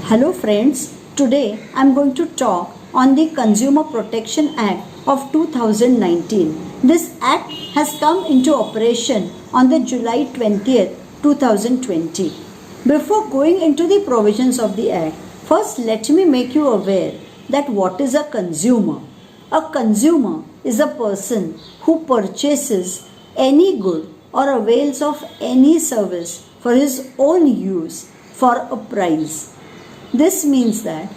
Hello friends, today I am going to talk on the Consumer Protection Act of 2019. This act has come into operation on the July 20th, 2020. Before going into the provisions of the act, first let me make you aware that what is a consumer. A consumer is a person who purchases any good or avails of any service for his own use for a price. This means that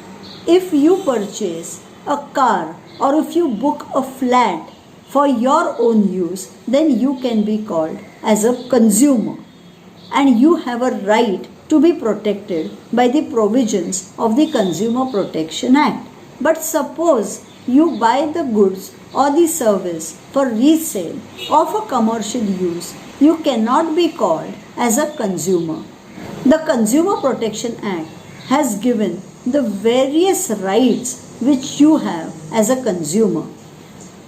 if you purchase a car or if you book a flat for your own use, then you can be called as a consumer and you have a right to be protected by the provisions of the Consumer Protection Act. But suppose you buy the goods or the service for resale or for commercial use, you cannot be called as a consumer. The Consumer Protection Act has given the various rights which you have as a consumer.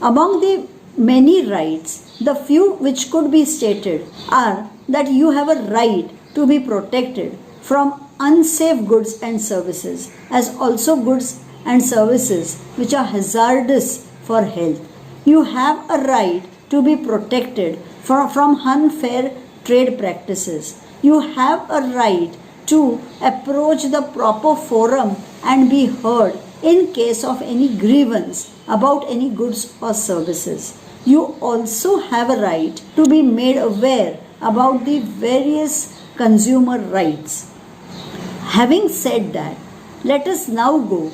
Among the many rights, the few which could be stated are that you have a right to be protected from unsafe goods and services, as also goods and services which are hazardous for health. You have a right to be protected from unfair trade practices. You have a right to approach the proper forum and be heard in case of any grievance about any goods or services. You also have a right to be made aware about the various consumer rights. Having said that, let us now go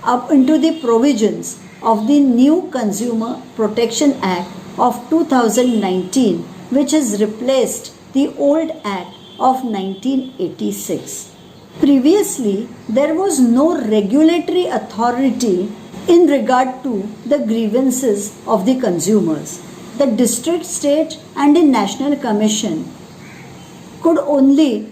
up into the provisions of the new Consumer Protection Act of 2019, which has replaced the old Act of 1986. Previously, there was no regulatory authority in regard to the grievances of the consumers. The district, state, and the national commission could only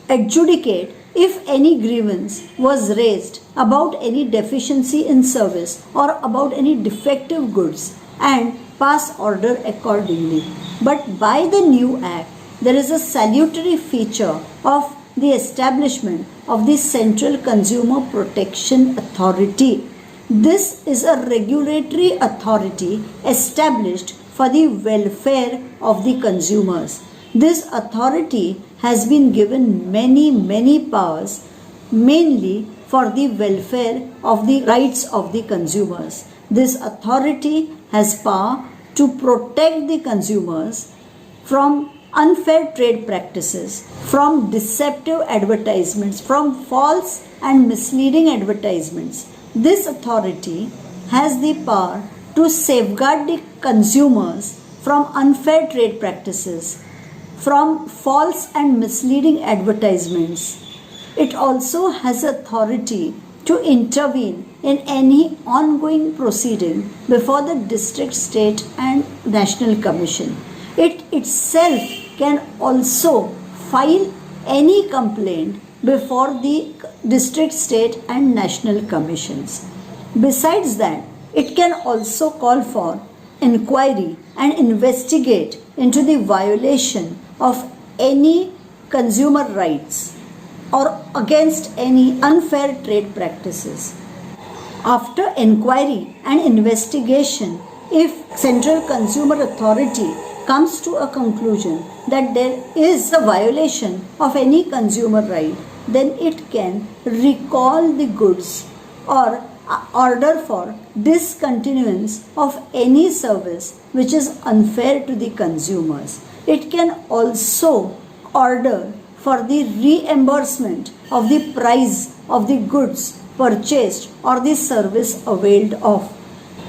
adjudicate if any grievance was raised about any deficiency in service or about any defective goods and pass order accordingly. But by the new act, there is a salutary feature of the establishment of the Central Consumer Protection Authority. This is a regulatory authority established for the welfare of the consumers. This authority has been given many powers, mainly for the welfare of the rights of the consumers. This authority has power to protect the consumers from unfair trade practices, from deceptive advertisements, from false and misleading advertisements. This authority has the power to safeguard the consumers from unfair trade practices, from false and misleading advertisements. It also has authority to intervene in any ongoing proceeding before the district, state, and national commission. It itself can also file any complaint before the district, state, and national commissions. Besides that, it can also call for inquiry and investigate into the violation of any consumer rights or against any unfair trade practices. After inquiry and investigation, if Central Consumer Authority comes to a conclusion that there is a violation of any consumer right, then it can recall the goods or order for discontinuance of any service which is unfair to the consumers. It can also order for the reimbursement of the price of the goods purchased or the service availed of.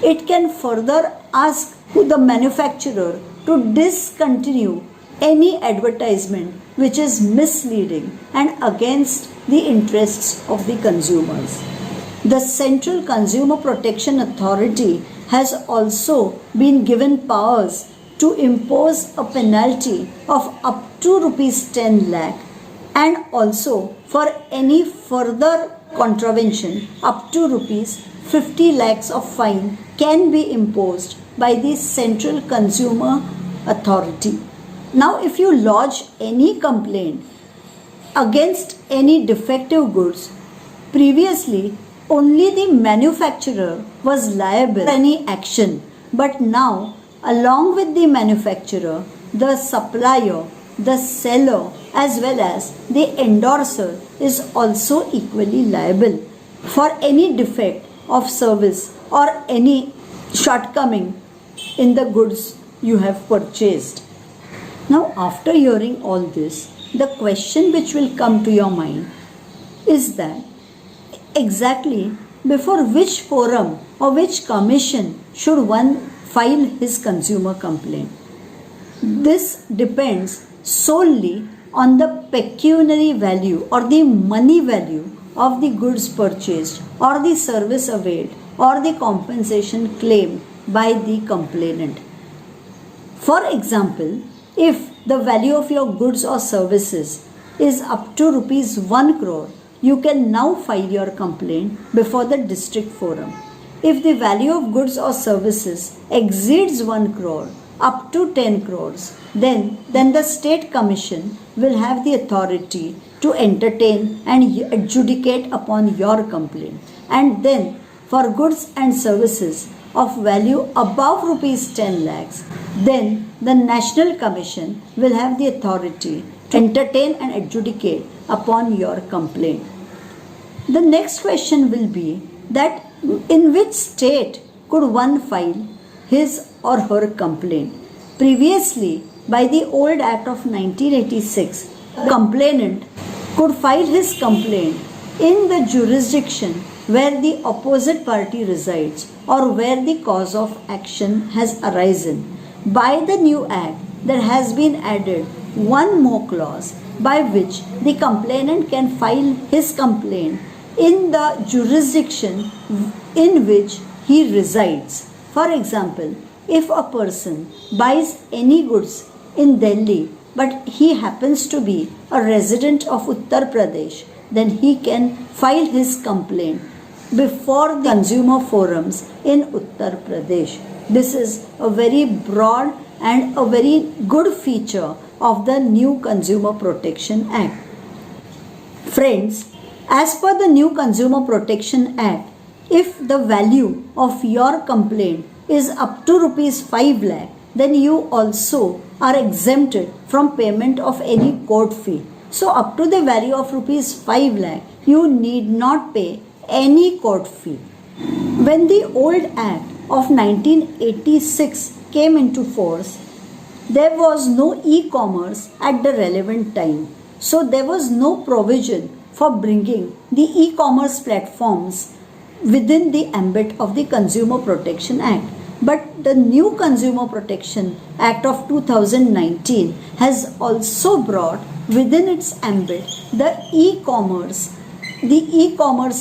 It can further ask the manufacturer to discontinue any advertisement which is misleading and against the interests of the consumers. The Central Consumer Protection Authority has also been given powers to impose a penalty of up to Rs 10 lakh and also for any further contravention up to Rs 50 lakhs of fine can be imposed by the Central Consumer Authority. Now, if you lodge any complaint against any defective goods. Previously, only the manufacturer was liable for any action, but now, along with the manufacturer, the supplier, the seller, as well as the endorser is also equally liable for any defect of service or any shortcoming in the goods you have purchased. Now, after hearing all this, the question which will come to your mind is that exactly before which forum or which commission should one file his consumer complaint? This depends solely on the pecuniary value or the money value of the goods purchased or the service availed or the compensation claimed by the complainant. For example, if the value of your goods or services is up to rupees 1 crore, you can now file your complaint before the district forum. If the value of goods or services exceeds 1 crore up to 10 crores, then the state commission will have the authority to entertain and adjudicate upon your complaint. And then for goods and services of value above rupees 10 lakhs, then the National Commission will have the authority to entertain and adjudicate upon your complaint. The next question will be that in which state could one file his or her complaint? Previously, by the old Act of 1986, the complainant could file his complaint in the jurisdiction where the opposite party resides or where the cause of action has arisen. By the new Act, there has been added one more clause by which the complainant can file his complaint in the jurisdiction in which he resides. For example, if a person buys any goods in Delhi but he happens to be a resident of Uttar Pradesh, then he can file his complaint before the consumer forums in Uttar Pradesh. This is a very broad and a very good feature of the new Consumer Protection Act. Friends, as per the new Consumer Protection Act, if the value of your complaint is up to rupees 5 lakh, then you also are exempted from payment of any court fee. So up to the value of rupees 5 lakh, you need not pay any court fee. When the old Act of 1986 came into force, there was no e-commerce at the relevant time. So there was no provision for bringing the e-commerce platforms within the ambit of the Consumer Protection Act. But the new Consumer Protection Act of 2019 has also brought within its ambit the e-commerce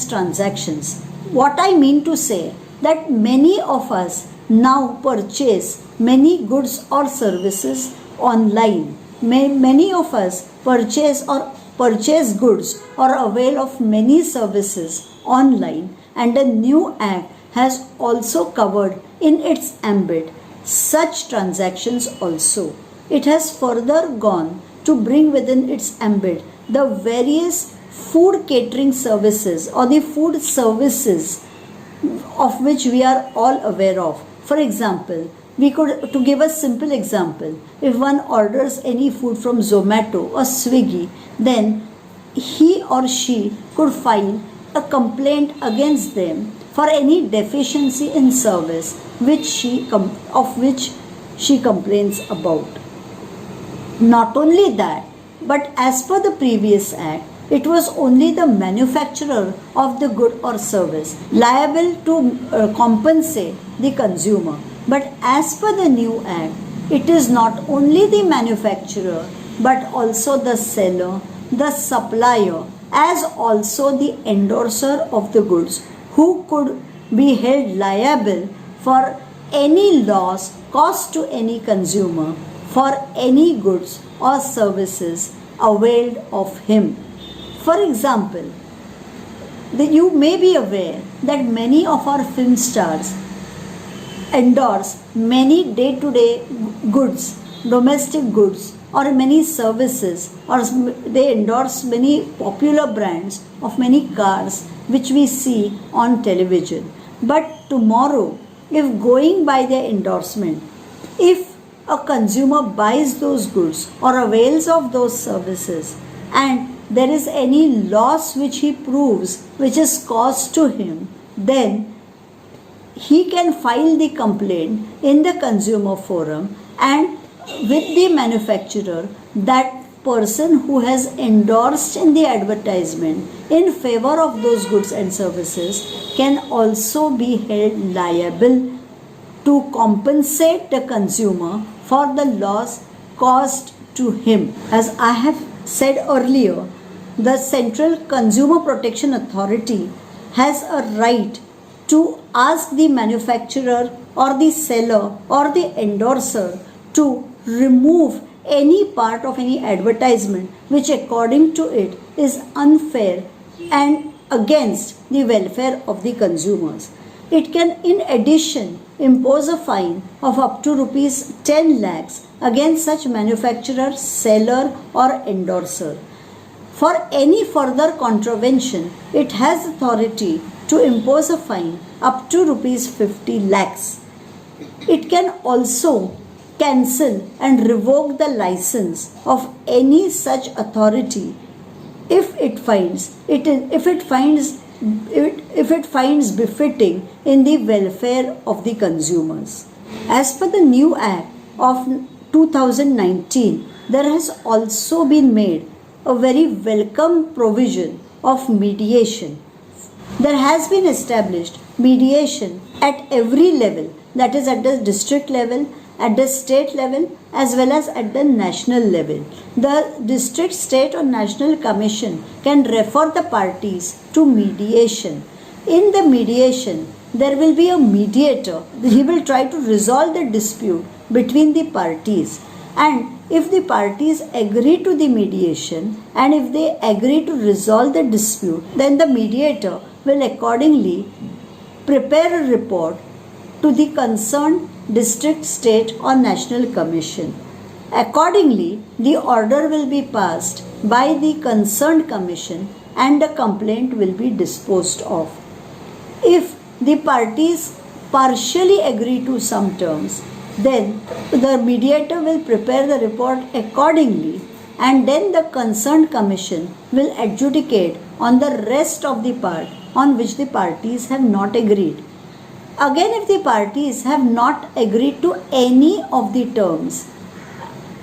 transactions. What I mean to say that many of us now purchase many goods or services online. Many of us purchase goods or avail of many services online, and the new Act has also covered in its ambit such transactions also. It has further gone to bring within its ambit the various food catering services or the food services of which we are all aware of. For example, to give a simple example, if one orders any food from Zomato or Swiggy, then he or she could file a complaint against them for any deficiency in service of which she complains about. Not only that, but as per the previous Act, it was only the manufacturer of the good or service liable to compensate the consumer. But as per the new Act, it is not only the manufacturer but also the seller, the supplier, as also the endorser of the goods who could be held liable for any loss caused to any consumer for any goods or services availed of him. For example, you may be aware that many of our film stars endorse many day-to-day goods domestic goods or many services, or they endorse many popular brands of many cars which we see on television. But tomorrow, if going by their endorsement, if a consumer buys those goods or avails of those services and there is any loss which he proves which is caused to him, then he can file the complaint in the consumer forum, and with the manufacturer, that person who has endorsed in the advertisement in favor of those goods and services can also be held liable to compensate the consumer for the loss caused to him. As I have said earlier, the Central Consumer Protection Authority has a right to ask the manufacturer or the seller or the endorser to remove any part of any advertisement which according to it is unfair and against the welfare of the consumers. It can in addition impose a fine of up to rupees 10 lakhs against such manufacturer, seller or endorser. For any further contravention, it has authority to impose a fine up to rupees 50 lakhs. It can also cancel and revoke the license of any such authority if it finds befitting in the welfare of the consumers. As per the new Act of 2019, there has also been made a very welcome provision of mediation. There has been established mediation at every level, that is at the district level, at the state level as well as at the national level. The district, state or national commission can refer the parties to mediation. In the mediation, there will be a mediator. He will try to resolve the dispute between the parties, and if the parties agree to the mediation and if they agree to resolve the dispute, then the mediator will accordingly prepare a report to the concerned district, state or national commission. Accordingly, the order will be passed by the concerned commission and the complaint will be disposed of. If the parties partially agree to some terms, then the mediator will prepare the report accordingly, and then the concerned commission will adjudicate on the rest of the part on which the parties have not agreed. Again, if the parties have not agreed to any of the terms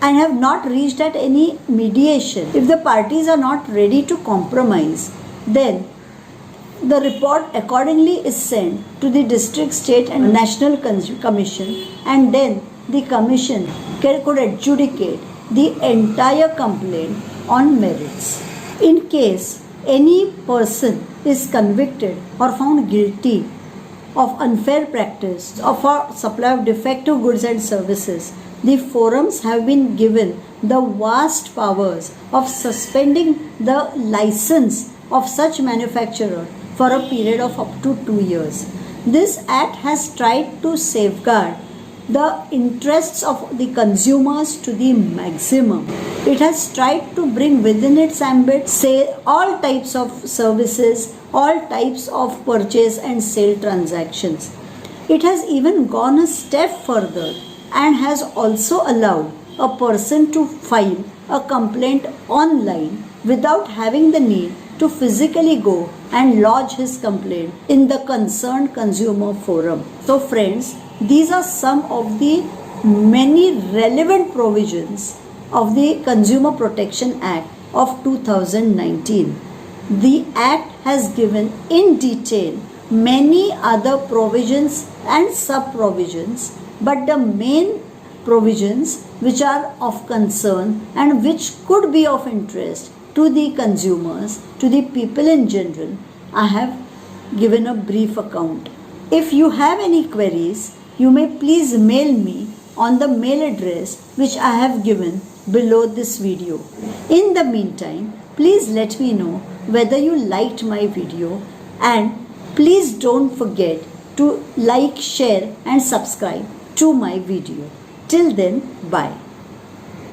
and have not reached at any mediation, if the parties are not ready to compromise, then the report accordingly is sent to the district, state and national commission, and then the commission could adjudicate the entire complaint on merits. In case any person is convicted or found guilty of unfair practice or for supply of defective goods and services, the forums have been given the vast powers of suspending the license of such manufacturer for a period of up to 2 years. This act has tried to safeguard the interests of the consumers to the maximum. It has tried to bring within its ambit, say, all types of services, all types of purchase and sale transactions. It has even gone a step further and has also allowed a person to file a complaint online without having the need to physically go and lodge his complaint in the concerned consumer forum. So friends, these are some of the many relevant provisions of the Consumer Protection Act of 2019. The Act has given in detail many other provisions and sub-provisions, but the main provisions which are of concern and which could be of interest to the consumers, to the people in general, I have given a brief account. If you have any queries, you may please mail me on the mail address which I have given below this video. In the meantime, please let me know whether you liked my video, and please don't forget to like, share and subscribe to my video. Till then, bye.